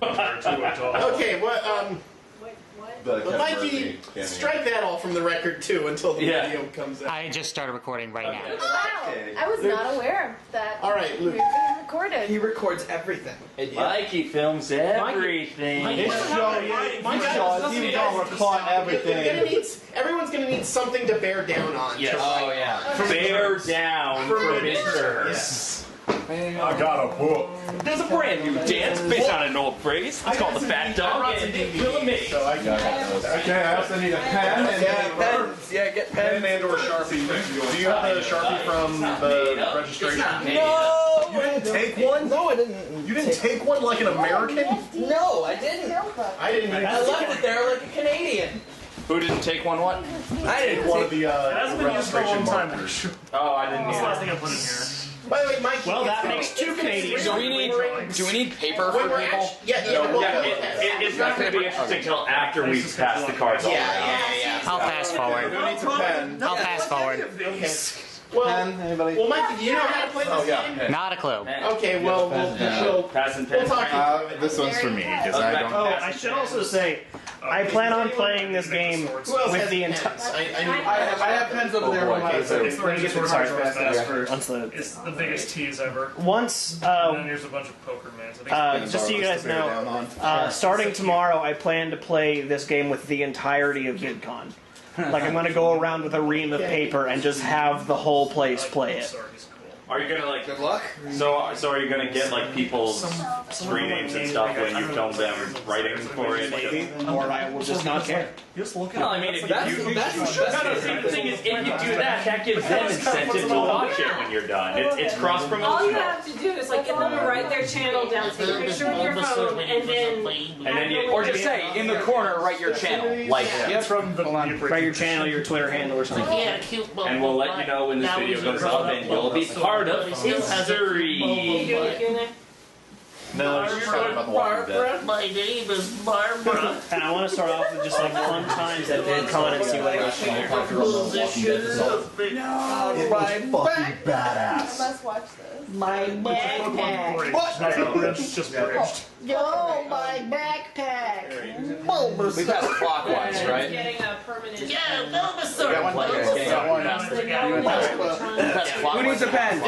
Okay, what? But Mikey, strike that all from the record too until the video comes out. I just started recording right now. Wow, I was not aware that. All right, Luke. We were being recorded. He records everything. Mikey films everything. This show, you don't record everything. Everyone's gonna need something to bear down on. Yes. Oh yeah. Bear down for midterms. Yes. I got a book. There's a brand new dance based on an old phrase. It's called the Fat Dog and it will amaze. So I got those. Okay, I also need a pen and pens. Yeah, get pen pens. and or Sharpie. Do you have the Sharpie from the registration? No! You didn't take one? No, I didn't. You didn't take one like an American? No, I didn't. I didn't. I left it there like a Canadian. Who didn't take one? What? I didn't. One of the registration time. markers. Oh, I didn't That's the last either. thing I put in here. By the way, Mike. Well, that makes two Canadians. Do we need paper for people? It's not going to be interesting until after we pass the cards all around. I'll fast forward. Who needs a pen? I'll fast forward. Okay. Well, Anybody? well, Mike, do you know how to play this game? Not a clue. Okay, well, we'll Pass and we'll pen. talk. This one's for me because I don't. Oh, I should also say, I plan on playing this game Who else with has the pens? entire. I have pens over there. It's the biggest Sorry, It's the biggest tease ever. Once, And then here's a bunch of poker mans. just so you guys know, starting tomorrow, I plan to play this game with the entirety of VidCon. Like, I'm gonna go around with a ream of paper and just have the whole place play it. Are you gonna like? Good luck. So are you gonna get like people's screen names and stuff when you film them writing for it? Maybe, or I will just not care. Just look Well, I mean, if you do, the thing is, if you do that, that gives them That's incentive to watch it when you're done. It's cross All you promotional. have to do is like get them to write their channel down, take a picture with your phone, and then you, or just say in the corner, write your channel, like, from the Write your channel, your Twitter handle, or something. and we'll let you know when this video goes up, and you'll be part of history. you do a Q&A. No, you're talking about the Walking Dead. My name is Barbara. And I want to start off with just like fun times at VidCon and see what it was like. It's fucking badass. Let's watch this. My Bridge, just bridged. Yo, my backpack. We passed clockwise, right? Getting a permanent. Yeah, Bulbasaur. Who needs a pen?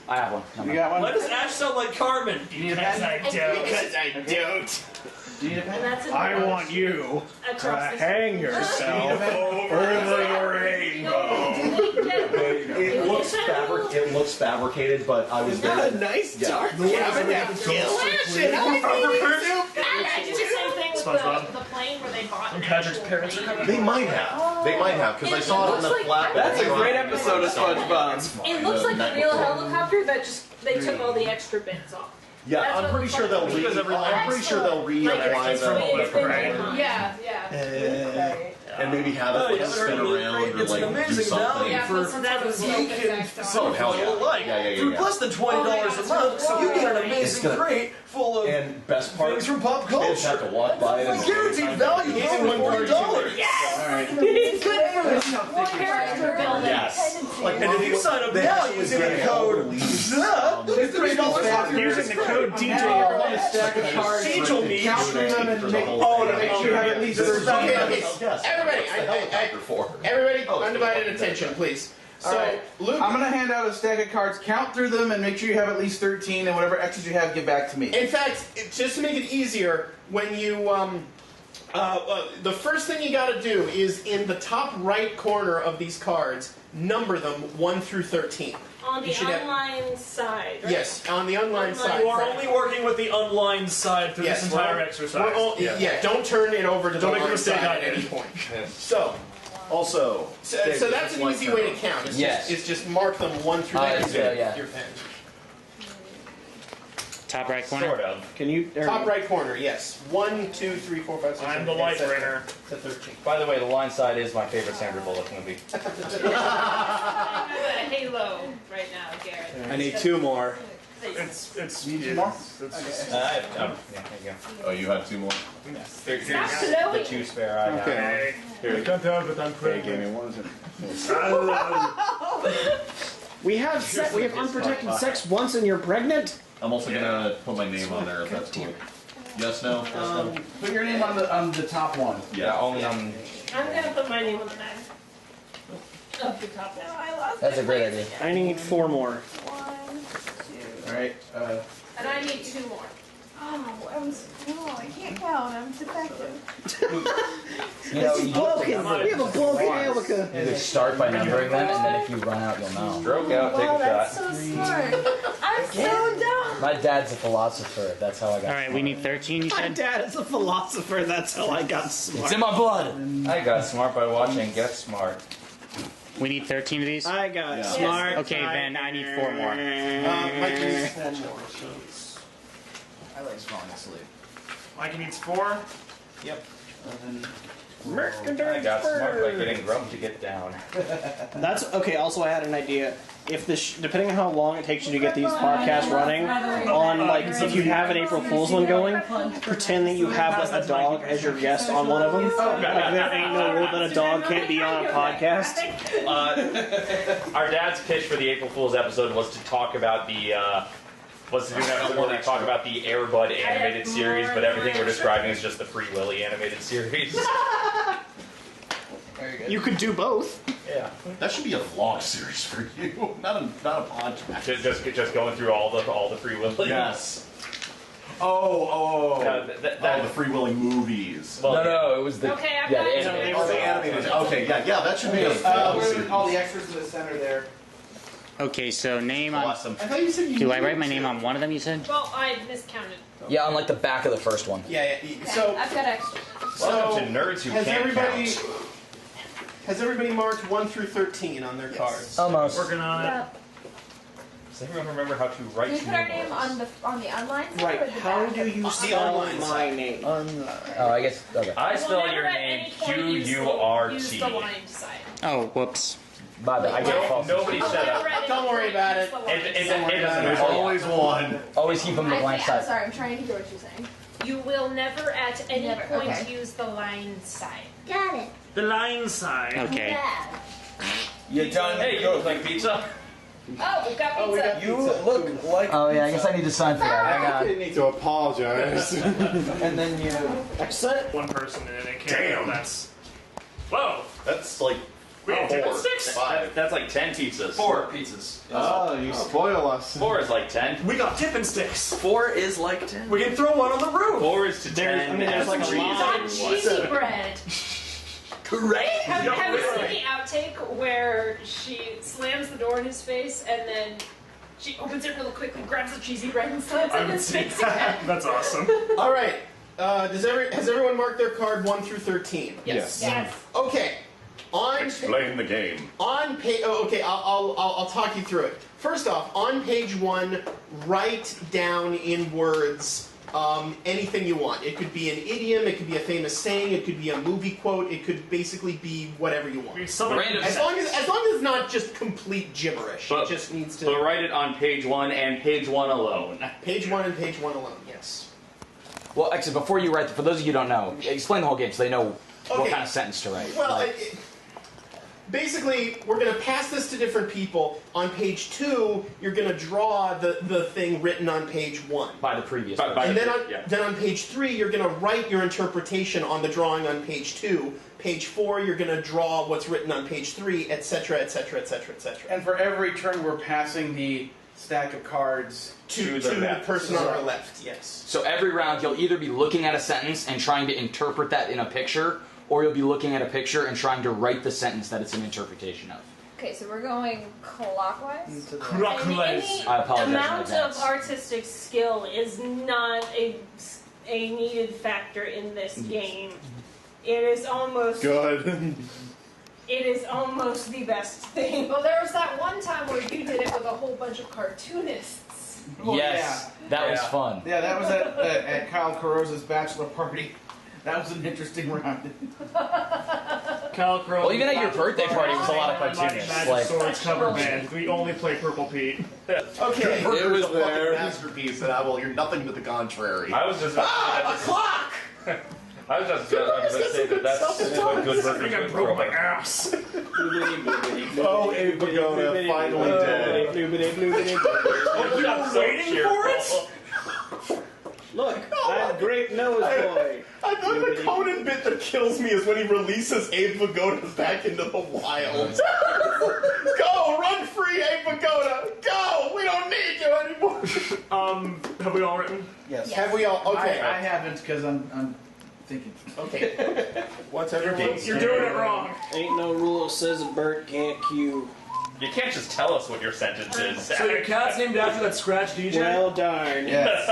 I have one. You got one? Why does Ash sound like Carmen? Do you need a pen? I don't. Because I don't. Do you need a pen? And that's in I want you to across hang yourself over the rainbow. It looks fabricated, but I was Got a nice dark It's the same thing with the plane where they bought an Patrick's actual parents are plane. coming. They might have, because I saw it on the flatbed. That's a great episode of SpongeBob. It looks like a real helicopter that just they took all the extra bits off. Yeah, That's I'm what pretty the sure they'll fucking- reapply the Yeah, yeah. and maybe have it like spin around or like do something. Yeah, but so that was Oh hell yeah! Yeah. Less than $20 a month, so you get an amazing crate full of And best part, things from pop kids have culture. to walk by it. And Guaranteed value is only $40. It's good for character building. Yes. And if you sign up now using the code it's $3 off. Using the code DJ on a stack of cards. Angel me. Count them and make sure you have at least 13. Everybody, undivided attention, please. So, Luke. I'm going to hand out a stack of cards, count through them, and make sure you have at least 13, and whatever extras you have, give back to me. In fact, just to make it easier, when you, the first thing you got to do is in the top right corner of these cards, number them 1 through 13. On the online side, right? Yes, on the online side. You are only working with the online side through this entire exercise. Don't turn it over to Don't the make a online mistake side on at it. any point. So that's an easy way to count. It's just mark them 1 through 13 with your pen. Top right corner? Sort of. Can you? Top right corner, yes. 1, 2, 3, 4, 5, 6, I'm the light bringer. To 13. By the way, the line side is my favorite Sandra Bullock movie. I'm at Halo right now, Garrett. I need 2 more. It's Need more? There you go. Oh, you have 2 more. Here's Stop the blowing. 2 spare I have. Okay. Here. Can't help it, I'm Okay, give pretty. me one. We have unprotected sex once and you're pregnant? I'm also gonna put my name on there if that's cool. Yes, no. Put your name on the top one. Yeah, only on. I'm gonna put my name on the back. Up the top. No, I lost That's a great idea. I need 4 more. 1, 2. All right. And I need 2 more. Oh, I can't count. I'm defective. You know, you Broken. We have a broken Alica. either start by numbering them, and then if you run out, you'll know. Stroke out, take Wow, a that's shot. so smart. I'm so dumb. My dad's a philosopher. That's how I got. Alright, we need 13, you My said? dad is a philosopher. That's how I got smart. It's in my blood. I got smart by watching Get Smart. We need 13 of these? I got Yeah. smart. Okay, then I need 4 more. Mike needs 4 more. I like falling asleep. Mike needs 4. Yep. I got smart by getting Grump to get down. That's okay. Also, I had an idea. If depending on how long it takes you to get these podcasts running, on like if you have an April Fool's one going, pretend that you have like a dog as your guest on one of them. Like there ain't no rule that a dog can't be on a podcast. Our dad's pitch for the April Fool's episode was to talk about the. Was to do an episode where we talk about the Air Bud animated series, but everything we're describing is just the Free Willy animated series. Very good. You could do both. Yeah. That should be a vlog series for you, not a podcast. Just going through all the Free Willy. Yes. Oh, That the Free Willy movies. well, No, it was the Okay, I've yeah, got the it. animated. Oh, the animated. Okay, yeah, that should be a vlog Put series. all the extras in the center there. Okay, so name on... Awesome. I thought you said you Do I needed write my to. name on one of them, you said? Well, I miscounted. Yeah, on like the back of the first one. Yeah. So, I've got extra. welcome to nerds who has can't everybody count. has everybody marked 1 through 13 on their cards? Almost. Working on it. Yep. Does everyone remember how to write Do we put our name numerals? on the online side Right. or the How back? do you the spell online my side. name? Oh, I guess. Okay. I We'll spell never your at name any point use the Q-U-R-T. lined side. Oh, whoops. My bad. I get false. Nobody We'll said never that. at any Don't worry point about use it. the It lined doesn't side. There's matter. always one. Always keep them the blank I'm side. sorry, I'm trying to hear what you're saying. You will never at any Never, point okay. use the lined side. Got it. The line side. Okay. Yeah. You're done. Hey, you look like pizza. Oh, we've got pizza. we got You look like. Oh yeah, I guess I need to sign for that. Hang on. need to apologize. And then you. Excellent. One person and it can't. Damn. That's. Whoa! That's like We have 4, sticks. 5. That's like 10 pizzas. 4 pizzas. Oh, you spoil us. 4 is like 10. We got tipping sticks. 4 is like 10. We can throw one on the roof. 4 is to 10. There's like a three is line. It's to on one. cheesy bread. Correct. Have No, you wait. seen the outtake where she slams the door in his face and then she opens it really quickly, grabs the cheesy bread and slams I it in haven't his seen face that. again? That's awesome. All right. Has everyone marked their card 1 through 13? Yes. Yes. Okay. On Explain the game. on page. Oh, okay. I'll talk you through it. First off, on page 1, write down in words anything you want. It could be an idiom. It could be a famous saying. It could be a movie quote. It could basically be whatever you want. Random As long as it's not just complete gibberish. But- It just needs to. But write it on page 1 and page 1 alone. Page 1 and page 1 alone. Yes. Well, actually, before you write, for those of you who don't know, explain the whole game so they know what Okay. kind of sentence to write. Well, Like, basically, we're going to pass this to different people. On page 2, you're going to draw the thing written on page 1. by the previous. By- person. by- And Yeah. then on page 3, you're going to write your interpretation on the drawing on page 2. Page 4, you're going to draw what's written on page 3, etc., etc., etc., etc. And for every turn, we're passing the stack of cards. To the the left. person on our left, yes. So every round, you'll either be looking at a sentence and trying to interpret that in a picture, or you'll be looking at a picture and trying to write the sentence that it's an interpretation of. Okay, so we're going clockwise. And any I apologize in amount advance. of artistic skill is not a needed factor in this game. It is almost Good. it is almost the best thing. Well, there was that one time where you did it with a whole bunch of cartoonists. Oh, Yes, that was Yeah. fun. Yeah, that was at Kyle Carosa's bachelor party. That was an interesting round. Cal Crow. Well, even at your birthday party, it was a lot of cartoonists. Magic Like, Swords cover band. We only play Purple Pete. Okay. It was a there. fucking masterpiece, and I will hear nothing to the contrary. I was just about A clock! I was just about to say that that's what good I think I workers broke my are. ass. Oh, Abe Pagoda finally dead. I'm waiting for it. Look, I'm Great Nose Boy. I thought the Conan bit that kills me is when he releases Abe Vigoda back into the wild. Go! Run free, Abe Vigoda! Go! We don't need you anymore! Have we all written? Yes. Have we all? Okay. I haven't because I'm thinking. Okay. What's everyone's? You're doing it wrong. Ain't no rule that says a bird can't cue. You can't just tell us what your sentence is. So your cat's named after that scratch DJ? Well darn. Yes.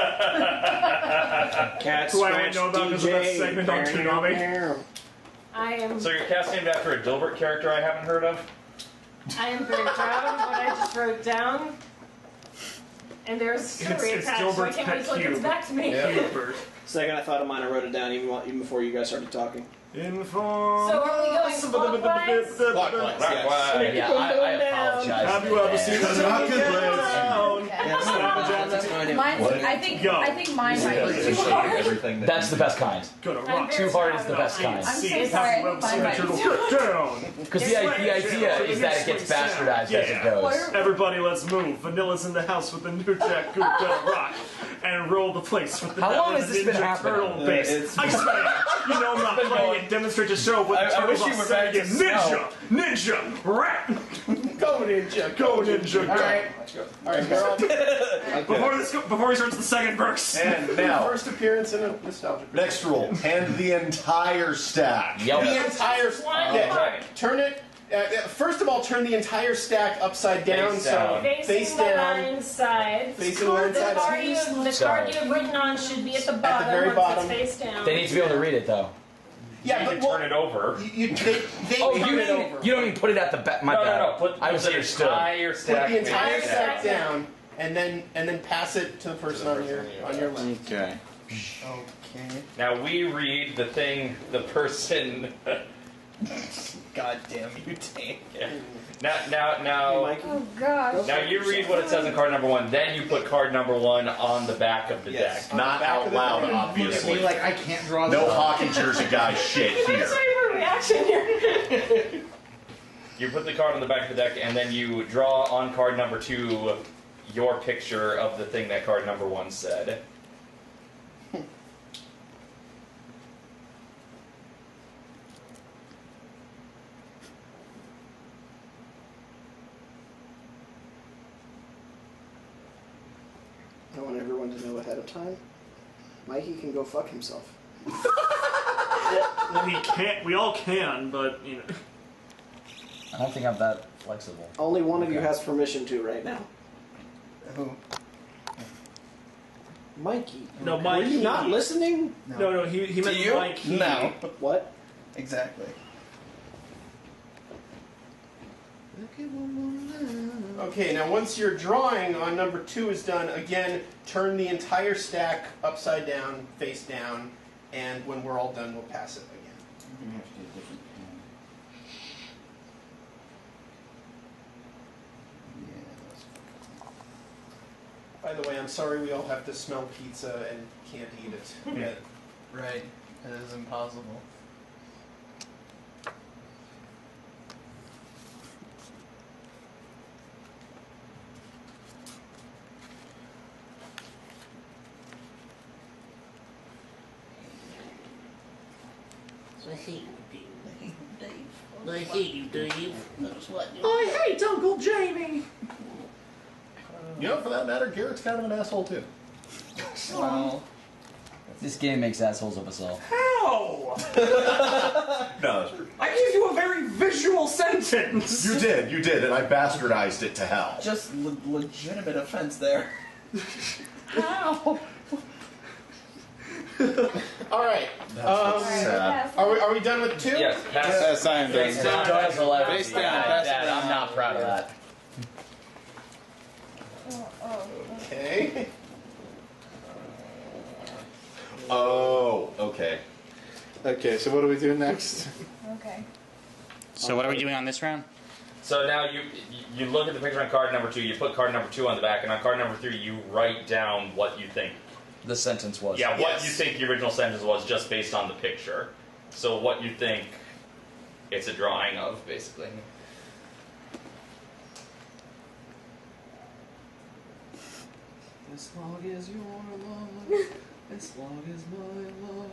Cat Who I scratch know about because of that DJ. segment on Toonami. I am. So your cat's named after a Dilbert character I haven't heard of? I am very proud of what I just wrote down. And there's a story It's attached, so I Dilbert's can't wait pet till it comes cube. back to me. Hubert. Second, I thought of mine. I wrote it down even before you guys started talking. Inform. So are we going clockwise? Clockwise, yes. Right. Yeah, I apologize. Have you ever seen That's not good, I think mine might be too hard. That's the best kind. Gonna I'm rock. very Too hard proud is the of best it. kind. I'm so sorry. I think mine might be too hard. Down. Because the idea is that it gets bastardized as it goes. Everybody, let's move. Vanilla's in the house with the new Jack Goop gonna rock and roll the place with the How long with has the this been Ninja happening? Turtle bass. It's- Iceman, you know I'm not playing it. Demonstrate to show what the I wish turtles you are were back saying. to Ninja, ninja, rat, Go ninja! go ninja, go. All right. Let's go. All right, girl. Before he starts the second verse. And now, First appearance in a nostalgia. next rule, hand the entire stack. Yep. The entire. One Yeah, part. turn it. First of all, turn the entire stack upside down. Face So down. face Facing the down. line side. Facing the line The side. card you've written on should be at the bottom very once bottom. it's face down. They need to be able to read it though. Yeah, You but can turn it over. they Oh, turn you it over. don't even put it at the back. My No, bad. no, no. Put I the misunderstood. entire Put stack. the entire face stack down. down, and then pass it to the person on your left. Okay. Okay. Now we read the thing the person. God damn you, Tank. Now. Oh gosh. Now you read what it says in card number one, then you put card number one on the back of the Yes. deck. Not Back of out the loud, deck. obviously. Like I can't draw. No this. hockey jersey guy shit I'm here. just waiting for a reaction here. You put the card on the back of the deck, and then you draw on card number two your picture of the thing that card number one said. I want everyone to know ahead of time. Mikey can go fuck himself. Well, he can't. We all can, but you know. I don't think I'm that flexible. Only one of you has permission to right now. Who? Mikey. No, Were Mikey. you not listening? No, he meant you? Mike. No. What? Exactly. Okay, now once your drawing on number two is done, again, turn the entire stack upside down, face down, and when we're all done, we'll pass it again. You have to do a different pen. By the way, I'm sorry we all have to smell pizza and can't eat it yet. Right. It is impossible. I hate you, Dave. I hate you, Dave. That's what I hate Uncle Jamie. You know, for that matter, Garrett's kind of an asshole too. Well, This game makes assholes of us all. How? No, that's true. I gave you a very visual sentence. You did, and I bastardized it to hell. just legitimate offense there. How? All right. Sad. Are we done with two? Yes, pass. That's sign Face down. Does 11. Face down, pass it Dad, down. I'm not proud of that. Okay. Oh, okay. Okay, so what do we do next? Okay. So what are we doing on this round? So now you look at the picture on card number two, you put card number two on the back, and on card number three you write down what you think. The sentence was. Yeah, what Yes. you think the original sentence was just based on the picture. So what you think it's a drawing of, basically. As long as you're alone. This log is my log.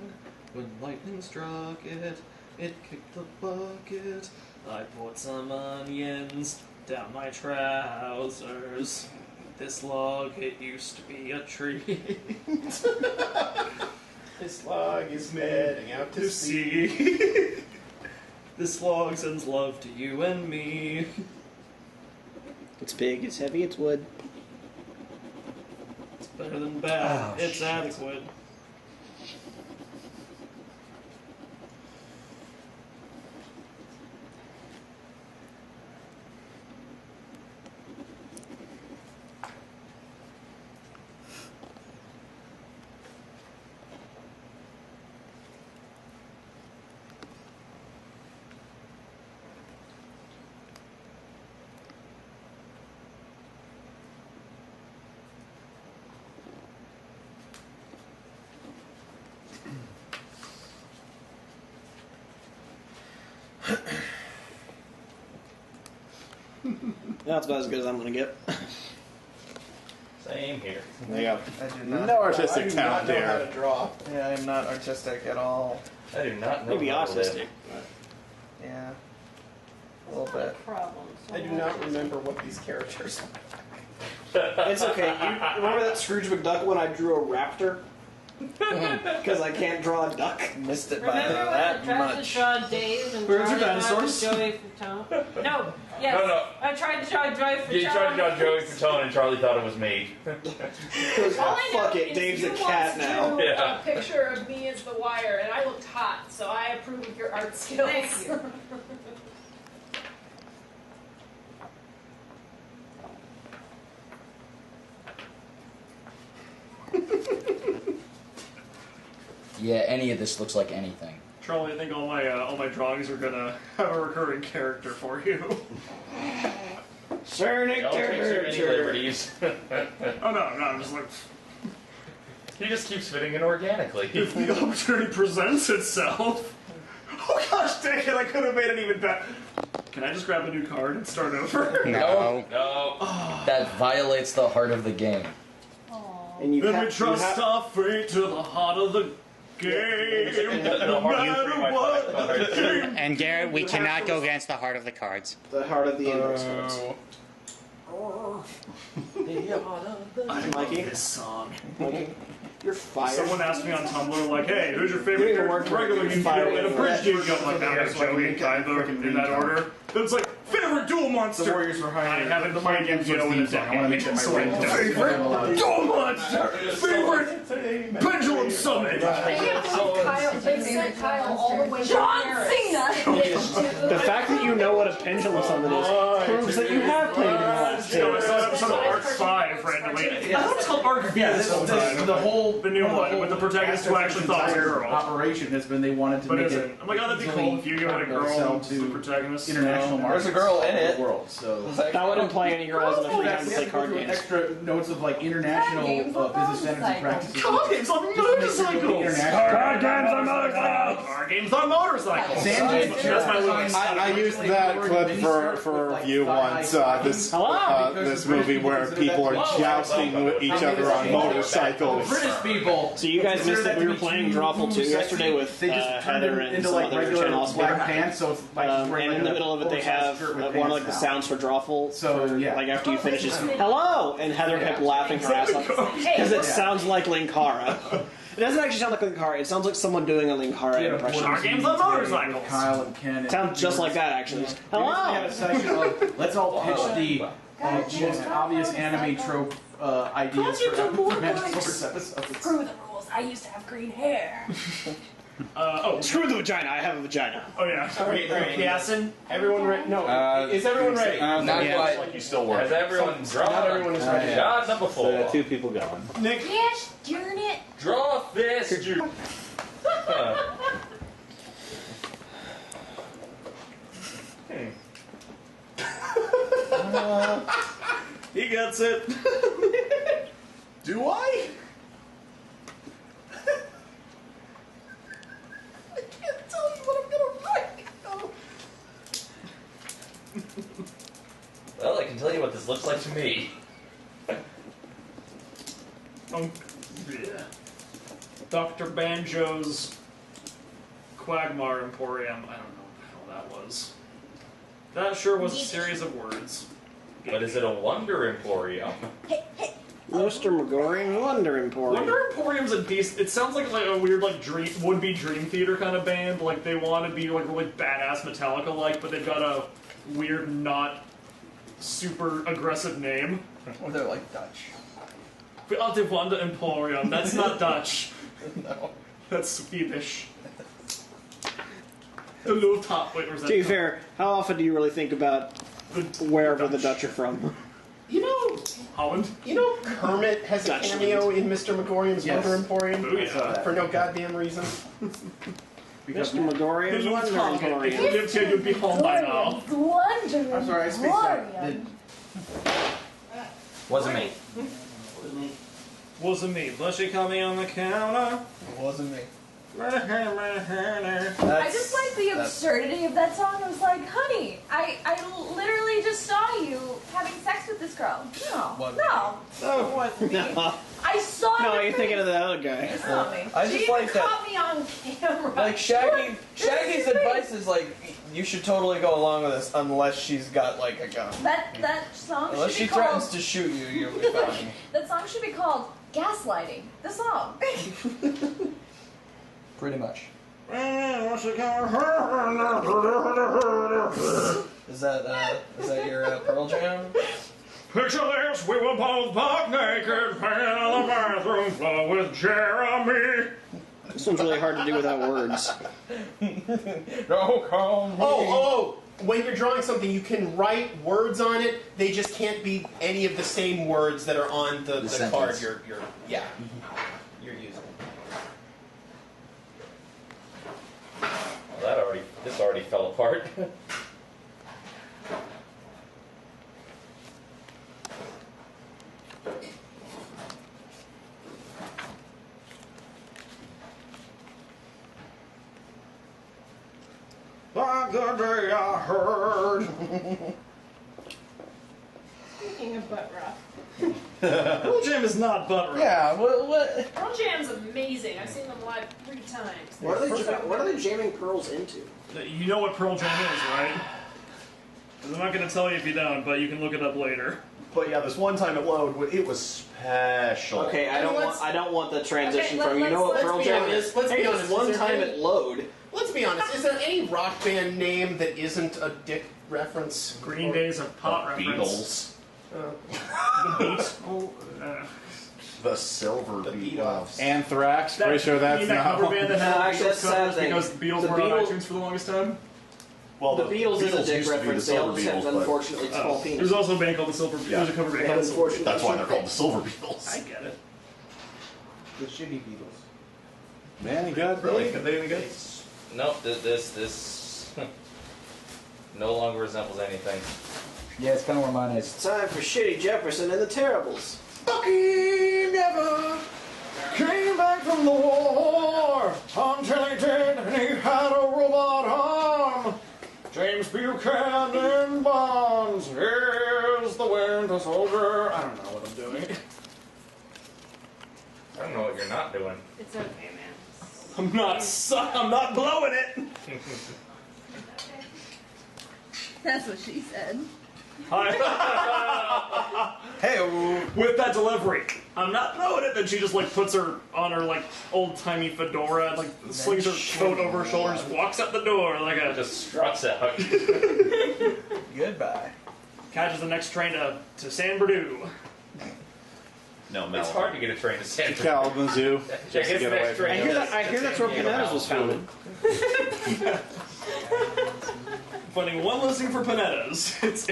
When lightning struck it, it kicked the bucket. I poured some onions down my trousers. This log, it used to be a tree. This log is heading out to sea. This log sends love to you and me. It's big, it's heavy, it's wood. It's better than bad. Oh, it's shit. adequate. That's about as good as I'm gonna get. Same here. There you go. I do not. No artistic I do talent not know how here. to draw. Yeah, I'm not artistic at all. I do not know. Maybe how to live. autistic. Yeah. A little bit. Problems. I do not remember what these characters It's okay. You remember that Scrooge McDuck when I drew a raptor? Because I can't draw a duck. Missed it by Remember when I that tried to much. draw Dave and Birds are Charlie tried to dinosaurs? Joey Fatone? No. Yes. No. I tried to draw Joey Fatone. You tried to draw Joey Fatone and Charlie thought it was me. All I know Fuck it, is Dave's you a cat once now. drew Yeah. a picture of me as the wire, and I looked hot, so I approve of your art skills. Thank you. Yeah, any of this looks like anything. Charlie, I think all my drawings are gonna have a recurring character for you. Sonic Don't take too many liberties. Oh no, I'm just like, He just keeps fitting in organically. if the opportunity presents itself. Oh gosh, dang it! I could have made it even better. Can I just grab a new card and start over? No. No. That violates the heart of the game. And you Then we have, trust our fate to the heart of the game. The No heart of matter you what the game. And Garrett, we cannot go against the heart of the cards. the heart of the index cards. Mikey? This song. Mikey? You're fired. Someone asked me on Tumblr, like, hey, who's your favorite You didn't character? work Regular for Yu-Gi-Oh! it. And a bridge Yu-Gi-Oh! I'm like, that was Joey and Kaiba in that order. Then it's like, favorite duel monster! The Warriors were I hired. haven't played Yu-Gi-Oh! in a I want to make decade. sure So my I favorite favorite duel monster! Favorite pendulum summit! They sent Kyle all the way to Paris. The fact that you know what a pendulum summon is proves that you have played in the last You know, I two. saw an episode of Arc 5 randomly. I don't tell Arc V this whole time. The whole The new one, with the protagonist who actually thought was a girl. operation has been they wanted to But make isn't. it. I'm like, oh, that'd be cool if Yu-Gi-Oh! Had a girl Sell who's the to protagonist. international markets. There's a girl in it. The world. So That would imply any girl hasn't enough free time to play card games. extra notes of like international business standards and practices. Card games on motorcycles! Card games on motorcycles! Card games on motorcycles! Sanjay, That's my limit. I used that clip for review once. This movie where people are jousting with each other on motorcycles. British people. So you guys missed that we were playing Drawful 2 yesterday with They just turned Heather it and into some like other regular channels. black pants. So it's like And in the middle of it, they have one of like the sounds for Drawful. So yeah. Like after you finish, it's hello, and Heather kept laughing her ass off because it sounds like Linkara. It doesn't actually sound like Linkara. It sounds like someone doing a Linkara impression. Card games on motorcycles! Kyle and Ken. It sounds just like that actually. We had a Hello. session of let's all pitch the most obvious anime trope ideas for Manticore's episodes. Screw the rules. I used to have green hair. Screw the vagina. I have a vagina. Oh yeah. Yasin, everyone ready? No, is everyone ready? Not Yeah. quite. Like you still work. Has everyone drawn? Not everyone is ready. Shot number 4. Two people going. Nick, Gosh darn it. Draw a fist. He gets it. Do I? I can't tell you what I'm gonna write. Well, I can tell you what this looks like to me. Yeah. Dr. Banjo's Quagmire Emporium. I don't know what the hell that was. That sure was a series of words. But is it a Wonder Emporium? Mr. Megorian Wonder Emporium. Wonder Emporium's a decent. It sounds like a weird would-be Dream Theater kind of band. Like they want to be like really badass Metallica-like, but they've got a weird, not super aggressive name. Or they're like Dutch. The Wonder Emporium. That's not Dutch. No. That's Swedish. The Lufthansa. Wait, where's that? To be fair, how often do you really think about wherever the Dutch are from? You know, Holland. You know, Kermit has a cameo in Mr. Megorium's Wonder Emporium for no goddamn reason. Mr. Megorium's Wonder Emporium. If you would be home by now. I'm sorry, I spaced out. Wasn't me. Wasn't me. Blushy caught me on the counter. It wasn't me. I just like the absurdity of that song. I was like, honey, I literally just saw you having sex with this girl. No. It wasn't me. I saw No, the you're thinking of the other guy. It's not me. I She just even like that. caught me on camera. Like Shaggy's advice is like, you should totally go along with this unless she's got like a gun. That song Unless should she be called... threatens to shoot you, you'll be fine. That song should be called Gaslighting. The song. Pretty much. Is that your Pearl Jam? Picture this, we were both buck naked, playing on the bathroom floor with Jeremy. This one's really hard to do without words. Don't call me. Oh, when you're drawing something, you can write words on it. They just can't be any of the same words that are on the card you're using. Well, this already fell apart. Like the day I heard. Speaking of butt rock. Pearl Jam is not butt rock. Yeah, what? Pearl Jam's amazing. I've seen them live 3 times. What are they jamming pearls into? You know what Pearl Jam is, right? 'Cause I'm not going to tell you if you don't, but you can look it up later. But yeah, this one time at Load, it was special. Okay, I don't want the transition Okay, from you know what Pearl Jam is. Let's be Hey, honest. it's one Is there time any- at Load. Let's be honest. Is there any rock band name that isn't a dick reference? Green Day's a pot Beatles. reference. The Beats. The Silver The Beatles. Beatles. Anthrax. Pretty sure that's that not. cover band that No, had actually, that's Beatles the sad covers thing. because the Beatles The were on Beatles- iTunes for the longest time. Well, The Beatles is a dick used to be the reference. They Silver all just have, Beatles, but unfortunately, small penis. There's also a band called the Silver. Yeah. There's a cover band called the Silver. Unfortunately, that's why they're called the Silver Beatles. I get it. The shitty Beatles. Man, good. Really? Could they any good? Nope, this no longer resembles anything. Yeah, it's kind of where mine is. It's time for Shitty Jefferson and the Terribles. Bucky never came back from the war until he did, and he had a robot arm. James Buchanan Bonds is the Winter Soldier. I don't know what I'm doing. I don't know what you're not doing. It's okay, man. I'm not blowing it. That's what she said. Hey, with that delivery, I'm not blowing it. Then she just like puts her on her like old timey fedora, like slings her coat over her shoulders, walks out the door like a Just struts out. Goodbye. catches the next train to San Bernardino. No, It's hard to get a train to San Kalamazoo. Just to get away from I it. hear that's where Panetta's was founded. Finding one listing for Panetta's. It's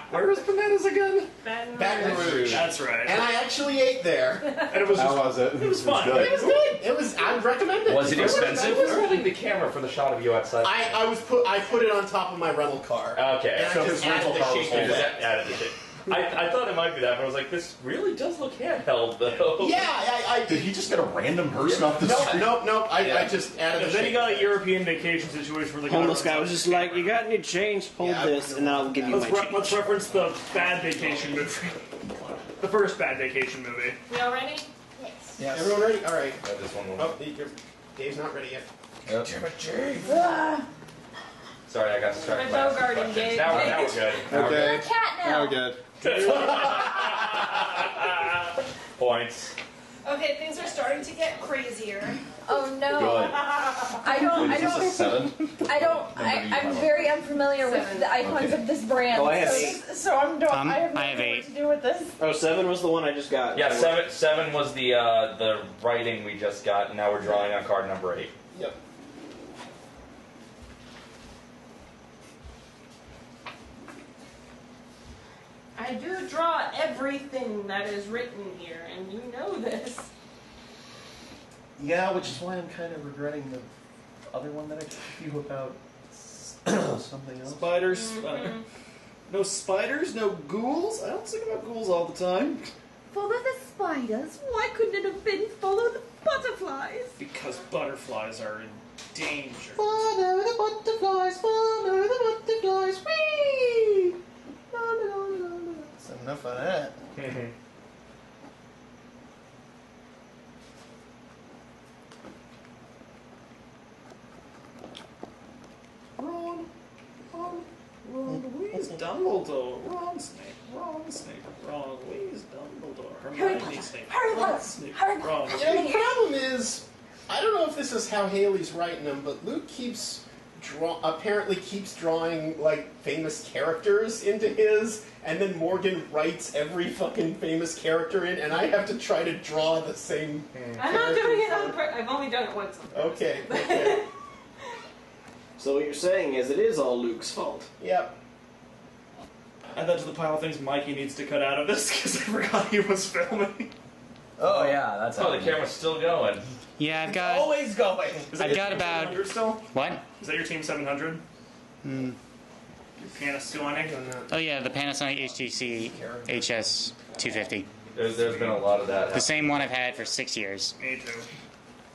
where is Panetta's again? Baton Rouge. That's right. And I actually ate there. And it was How just, was it? it was fun. good. It was good. It was. I would recommend it. Was it expensive? It was Holding the camera for the shot of you outside. I put it on top of my rental car. Okay. And I just added the shape You to just it. added the shape. I thought it might be that, but I was like, this really does look handheld, though. Yeah, I Did he just get a random person off the street? Nope. I just added And the then shape. you got a European vacation situation where the Homeless guy was just like, you got any change? Hold Yeah. this, and I'll give you my change. Let's reference the bad vacation movie. The first bad vacation movie. We all ready? Yes. Yes. Everyone ready? All right. This one. Dave's not ready yet. Yep. Sorry, I got distracted. My Bogarting game. Now we're good. Okay. You're a cat now. Now we're good. Points. Okay, things are starting to get crazier. Oh no. Good. I'm very unfamiliar with the icons of this brand. Oh, I have so I have no I have idea 8. what to do with this. Oh, 7 was the one I just got. Yeah, seven was the writing we just got, and now we're drawing on card number 8. Yep. I do draw everything that is written here, and you know this. Yeah, which is why I'm kind of regretting the other one that I told you about. Something else. Spiders. No spiders, no ghouls. I don't think about ghouls all the time. Follow the spiders? Why couldn't it have been follow the butterflies? Because butterflies are in danger. Follow the butterflies, follow the butterflies, whee! That's enough of that. Ron, We's Dumbledore. Ron Snape, Ron, We's Dumbledore. Hermione Snape, Ron Snape, Ron. And the problem is, I don't know if this is how Haley's writing them, but Luke apparently keeps drawing like famous characters into his, and then Morgan writes every fucking famous character in, and I have to try to draw the same. I'm not doing it on purpose. I've only done it once. Okay. So what you're saying is it is all Luke's fault. Yep. Add that to the pile of things Mikey needs to cut out of this because I forgot he was filming. Oh yeah, that's the camera's still going. Yeah, I've got. Always going. I've got about. 700 still? What? Is that your team 700? Hmm. Your Panasonic? Oh yeah, the Panasonic HTC HS 250. There's been a lot of that. The same one I've had for 6 years. Me too.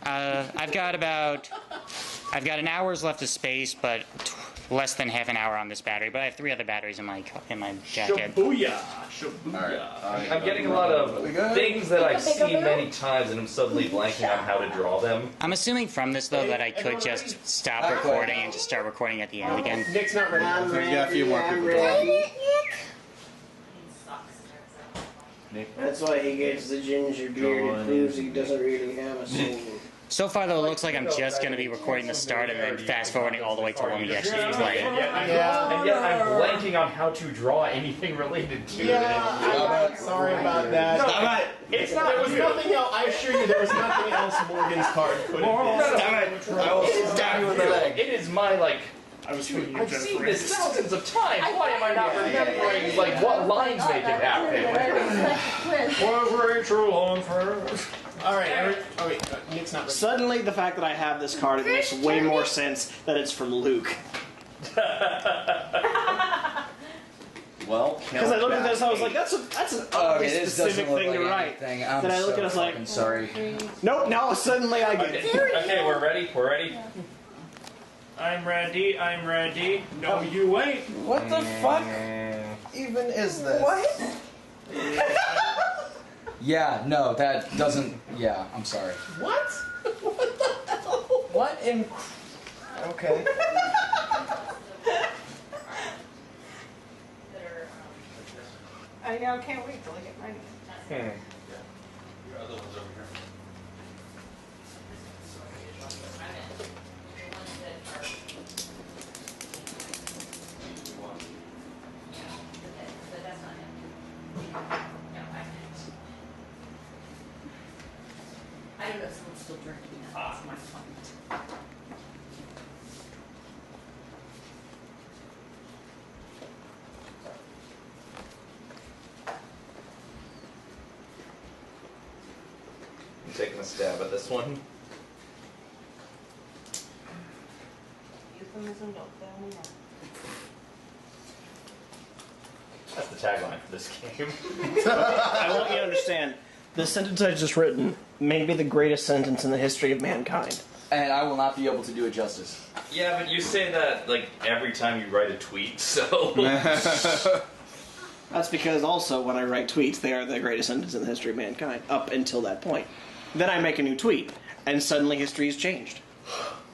I've got an hour's left of space, but less than half an hour on this battery. But I have 3 other batteries in my jacket. Shabuya! I'm getting a lot of things that I've seen many times, and I'm suddenly blanking on how to draw them. I'm assuming from this though that I could just stop recording and just start recording at the end again. Nick's not ready. We've got a few more people. That's why he gets the ginger beard. It proves he doesn't really have a soul. So far though, it looks like I'm just going to be recording the start and then fast forwarding all the way to when we actually play. And yet I'm blanking on how to draw anything related to it. I'm sorry about that. No, it's not. There was nothing else. I assure you, there was nothing else Morgan's card could have been. It is my I was I've seen this thousands of times. Why am I not remembering what lines make it happen? Was Rachel on first? All right. Oh wait, Nick's not ready. Suddenly, the fact that I have this card, it makes way more sense that it's from Luke. Well, because I looked at this, I was like, that's an oddly specific thing to write. Then I look at it, I was like, sorry. Nope. Now suddenly I get it. Okay, we're ready. We're ready. I'm ready. No, you ain't. What the fuck even is this? What? Yeah, no, that doesn't. Yeah, I'm sorry. What? What the hell? What in? Okay. I now can't wait till I get ready. Your other one's over here. I don't know if someone's still drinking that. That's my point. I'm taking a stab at this one. Euphemism, don't fail me now. That's the tagline for this game. I want you to understand, the sentence I just written may be the greatest sentence in the history of mankind. And I will not be able to do it justice. Yeah, but you say that every time you write a tweet, so. That's because also when I write tweets, they are the greatest sentence in the history of mankind, up until that point. Then I make a new tweet, and suddenly history has changed.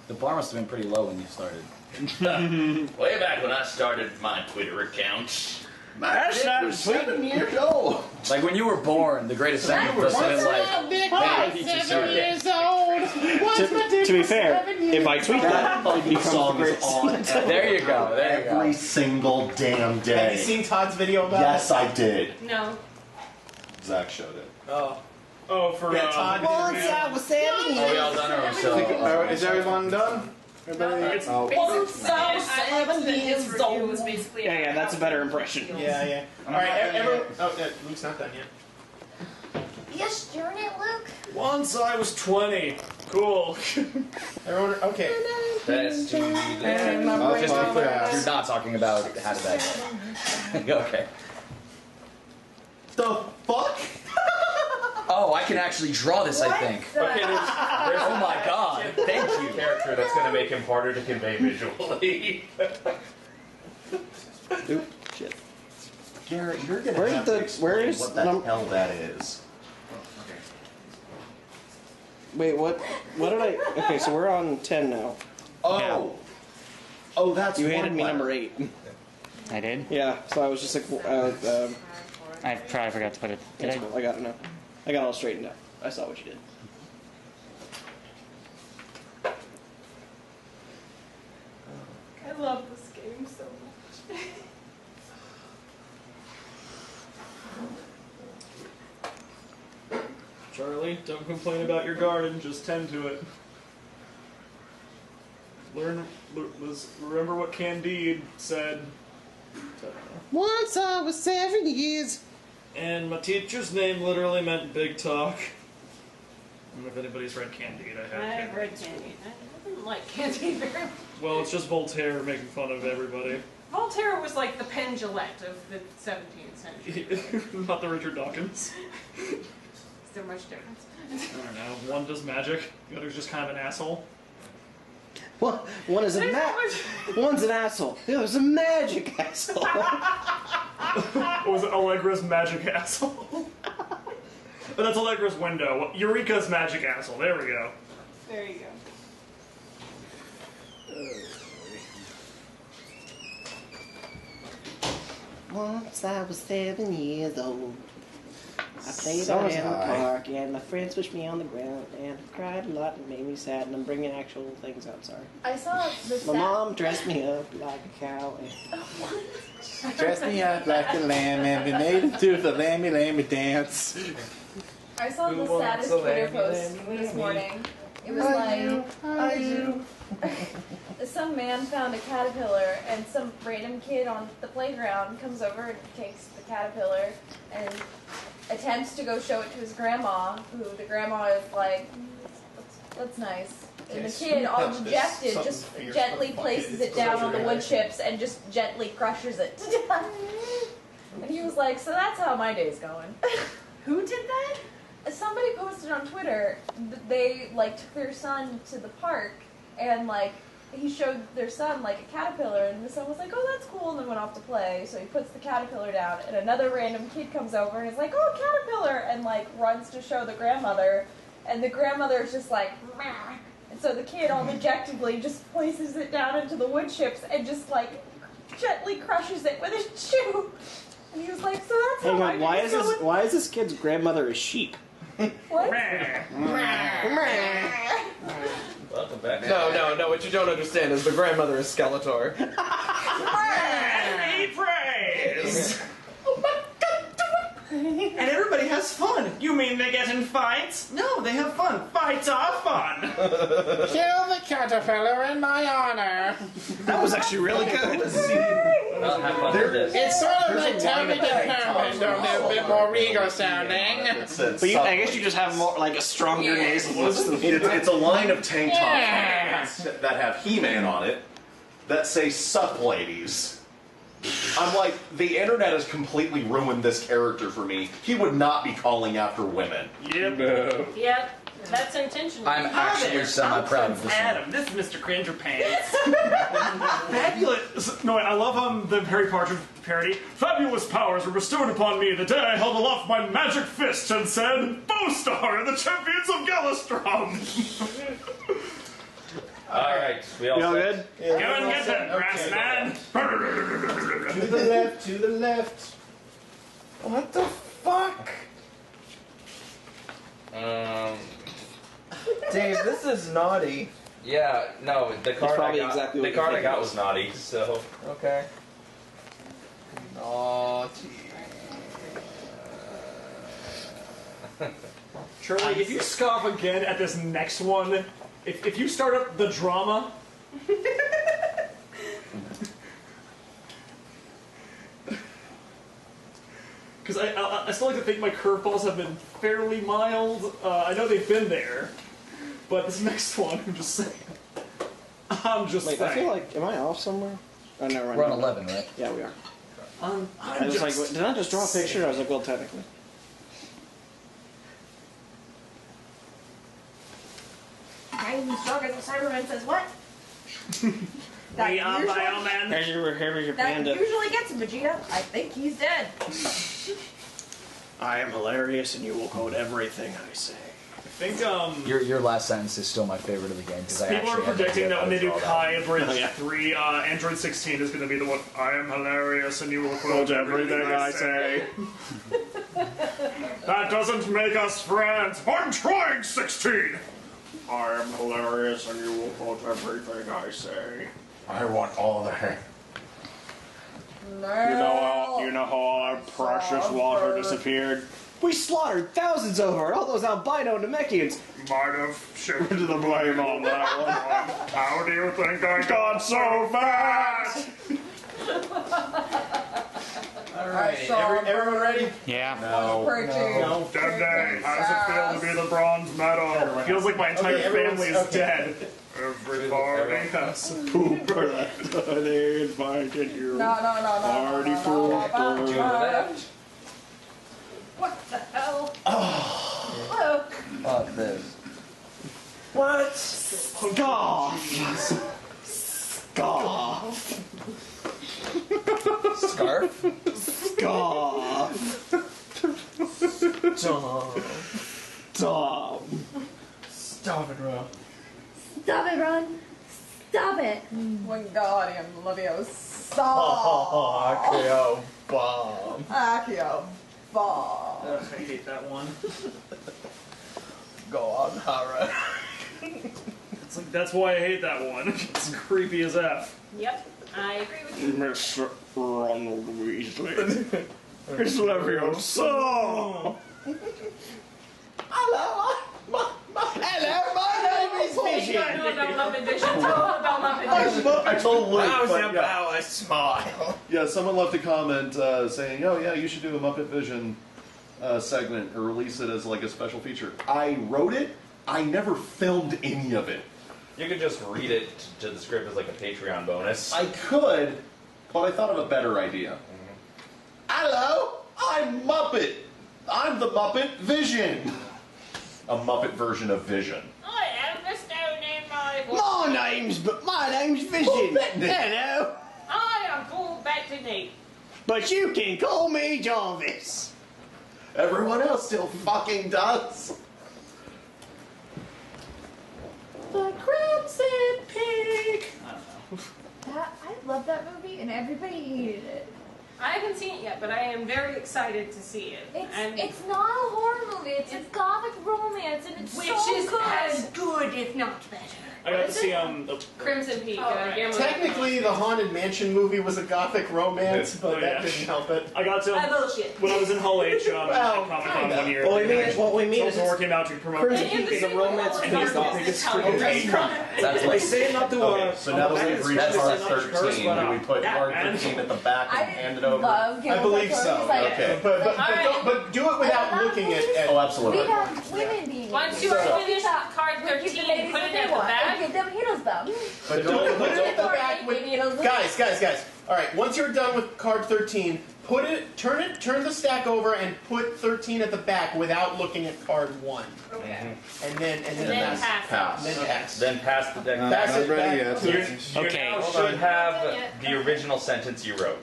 The bar must have been pretty low when you started. Way back when I started my Twitter account. That's not 7 years old. Like when you were born, the greatest sentence must have been like, "Hey, teacher, 7 years old. To be fair, if I tweet that, it becomes song the is on greatest. there you go, there you go." every single damn day. Have you seen Todd's video about Yes, it? I did. No. Zach showed it. Oh, for Yeah, Todd. Once I was 7 Are we all years. done or are we still? Is everyone done? Everybody? It's- Oh. Once I was 7 years old. was basically Yeah, that's a better impression. Yeah. All right, everyone. Oh, Luke's not done yet. Yes, darn it, Luke. Once I was 20. Cool. Everyone, okay. That's too late. Just to be clear, you're not talking about how did that go. Okay. The fuck? Oh, I can actually draw this, I think. Okay, there's Oh my god, thank you. character that's going to make him harder to convey visually. Oop, shit. Garrett, you're gonna Where have did to the- explain where is what the num- hell that is. Wait, what did I... Okay, so we're on 10 now. Oh. Oh, that's You one handed me letter. number 8. I did? Yeah, so I was just like, I probably forgot to put it. Did that's I? cool. I got it now. I got it all straightened out. I saw what you did. I love this game so much. Charlie, don't complain about your garden, just tend to it. Remember what Candide said. Once I was 7 years. And my teacher's name literally meant big talk. I don't know if anybody's read Candide. I have. I've read Candide. I didn't like Candide very much. Well, it's just Voltaire making fun of everybody. Voltaire was like the Penn Jillette of the 17th century. Not the Richard Dawkins. Is there much difference? I don't know. One does magic, the other's just kind of an asshole. One is one's an asshole. The other's a magic asshole. What was it? Allegra's magic asshole. But that's Allegra's window. Eureka's magic asshole. There we go. There you go. Once I was 7 years old. I played So out was in the I. park, and my friends pushed me on the ground, and I cried a lot and made me sad, and I'm bringing actual things out, sorry. I saw the My mom dressed me up like a cow, and Dress me up like a lamb and be made to do the lammy dance. I saw the saddest Twitter post this morning. It was like, some man found a caterpillar, and some random kid on the playground comes over and takes the caterpillar and attempts to go show it to his grandma, who the grandma is like, that's nice. And the kid, all dejected, just gently places it down on the wood chips and just gently crushes it to death. And he was like, so that's how my day's going. Who did that? Somebody posted on Twitter that they like took their son to the park and like he showed their son like a caterpillar and the son was like, oh, that's cool, and then went off to play. So he puts the caterpillar down and another random kid comes over and is like, oh, caterpillar, and like runs to show the grandmother, and the grandmother is just like, meh. And so the kid all dejectedly just places it down into the wood chips and just like gently crushes it with his shoe. And he was like, so that's Hang how on, why day's is going. why is this kid's grandmother a sheep? What? Welcome back. No. What you don't understand is the grandmother is Skeletor. Hey, praise! And everybody has fun. You mean they get in fights? No, they have fun. Fights are fun! Kill the caterpillar in my honor. That was actually really good. Well, have fun with this. It's sort of like There's a line Toby of tank determined, tops. only a bit more regal sounding. But I guess you just have more like a stronger nasal voice than me. It's a line of tank tops Yeah. that have He-Man on it that say "Suck ladies." I'm like, the internet has completely ruined this character for me. He would not be calling after women. Yep. Yep. That's intentional. I'm actually semi-proud of this one. Adam, this is Mr. Cringer Pants. Fabulous! No, I love the Harry Partridge parody. Fabulous powers were bestowed upon me the day I held aloft my magic fist and said, Bowstar and the champions of Gallistrom! Alright, we all good? Go and get them, grass man! To the left, to the left. What the fuck? Dave, this is naughty. Yeah, no, the card probably I got, exactly the what card you I got think was naughty, so. Okay. Naughty. Charlie, if you scoff again at this next one, if you start up the drama... Because I still like to think my curveballs have been fairly mild. I know they've been there. But this next one, I'm just saying. I'm just Wait, saying. I feel like, am I off somewhere? Oh, no, We're on 11, right? Yeah, we are. I'm I was like, wait, did I just draw a picture? I was like, well, technically. Guy who's strong as a Cyberman says what? That Bioman. Here's your That panda. usually gets him, Vegeta. I think he's dead. I am hilarious, and you will quote everything I say. I think, Your last sentence is still my favorite of the game because I people are actually had no predicting idea that when they do how to draw Kai Bridge Oh, yeah. 3, Android 16 is going to be the one. I am hilarious and you will quote everything I say. That doesn't make us friends. I'm trying 16. I am hilarious and you will quote everything I say. I want all the hair. No. You know how all our precious water disappeared? We slaughtered thousands over it, all those albino Namekians. Might have shifted the blame on that one. How do you think I got so fat? Alright, Everyone ready? Yeah. No. Dead. How does it feel to be the bronze medal? Feels like my entire family is dead. Everybody has poop for that. They invited you. No. Party pooper. What the hell? Look. Fuck this. What? Scoff! Scoff! Scarf? Scoff! Tom. Stop it, bro. Stop it, Ron. Stop it. Wingardium Leviosa. Accio bomb. Accio bomb. Ugh, I hate that one. Go on, Hara. It's like, that's why I hate that one. It's creepy as F. Yep, I agree with you. Mr. Ronald Weasley. It's Leviosa. Hello, my name is Vision. No, don't love it, Vision. Don't love it, Vision. I told Luke, How's but your yeah. bow a smile? Yeah, someone left a comment saying, "Oh yeah, you should do a Muppet Vision segment or release it as like a special feature." I wrote it. I never filmed any of it. You could just read it to the script as like a Patreon bonus. I could, but I thought of a better idea. Hello, I'm Muppet. I'm the Muppet Vision. A Muppet version of Vision. I am the stone in my My name's Vision. Hello. I am called Bethany. But you can call me Jarvis. Everyone else still fucking does. The Crimson Peak. I don't know. I love that movie, and everybody hated it. I haven't seen it yet, but I am very excited to see it. It's not a horror movie. It's a gothic romance, and it's Which so is good. as good, if not better. I got to see Crimson Peak. Guillermo del Technically, the Haunted Mansion movie was a gothic romance, but that didn't help it. I got to bullshit. when I was in Hall H at Comic Con one year. What we mean is working out to promote Crimson Peak is a romance based off. That's They say not to. Okay, so now that we've reached part 13, do we put yeah, part man. 13 at the back and hand it over? Love I Game of believe Thrones. so. Like, Okay. But do it without looking at. Oh, absolutely. We have women being. Once you are finished with card 13, put it at the back. Give them heroes them. But don't put it at the back with. Guys. All right, once you're done with card 13, turn the stack over and put 13 at the back without looking at card 1. Okay. And then Pass. Then pass the deck. Pass it back to You Okay. now should have the original sentence you wrote.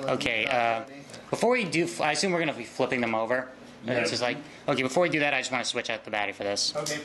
Okay, before we do, I assume we're going to be flipping them over. And it's just like, okay, before we do that, I just want to switch out the battery for this. Okay.